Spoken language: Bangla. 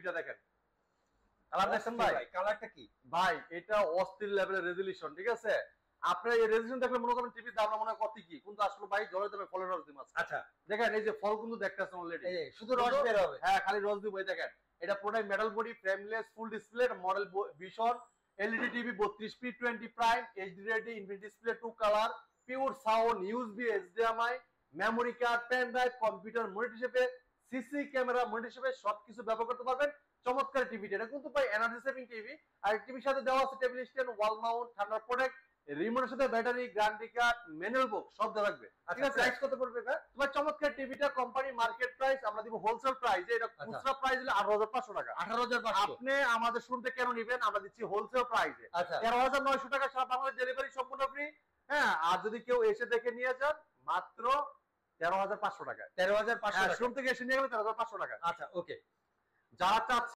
টিভিটা দেখেন, কালার দেখছেন ভাই? কালারটা কি ভাই এটা অস্থির লেভেলের রেজোলিউশন, ঠিক আছে? আপনারা এই রেজোলিউশন দেখলে মনে করেন টিভির দাম মনে হয় কত কি, কিন্তু আসলে ভাই জলে দেবে ফলের রস দিমাস। আচ্ছা দেখেন এই যে ফল কিন্তু দেখতেছেন অলরেডি, এই শুধু রস বের হবে। হ্যাঁ খালি রস দিব। দেখেন এটা পুরোটাই metal body, frameless, full display model vision LED TV 32 feet 20 prime HD ready infinity display 2 colour pure sound USB HDMI memory card pen drive computer monitor হিসেবে সিসি ক্যামেরা মনিটর হিসেবে সবকিছু ব্যবহার করতে পারবেন। চমৎকার টিভিটা, এটা কিন্তু ভাই এনার্জি সেভিং টিভি। আর টিভির সাথে দেওয়া আছে টেবিল স্ট্যান্ড, ওয়াল মাউন্ট, ঠান্ডা প্রোটেক্ট, রিমোটের সাথে ব্যাটারি, গ্যারান্টি কার্ড, ম্যানুয়াল বুক সব দেওয়া থাকবে। ঠিক আছে, প্রাইস কত পড়বে ভাই? তোমার চমৎকার টিভিটা কোম্পানি মার্কেট প্রাইস আমরা দিব হোলসেল প্রাইস, এটা খুচরা প্রাইস হলো 18,500 টাকা। 18,500 আপনি আমাদের শুনতে কেন নেবেন, আমরা দিচ্ছি হোলসেল প্রাইসে। আচ্ছা 13,900 টাকা সারা বাংলাদেশ ডেলিভারি সম্পূর্ণ ফ্রি। হ্যাঁ, আর যদি কেউ এসে দেখে নিয়ে যান মাত্র 13,500 টাকা। 13,500 টাকা শুরু থেকে এসে নিয়ে গেলে 13,500 টাকা। আচ্ছা ওকে। যারা চাচ্ছে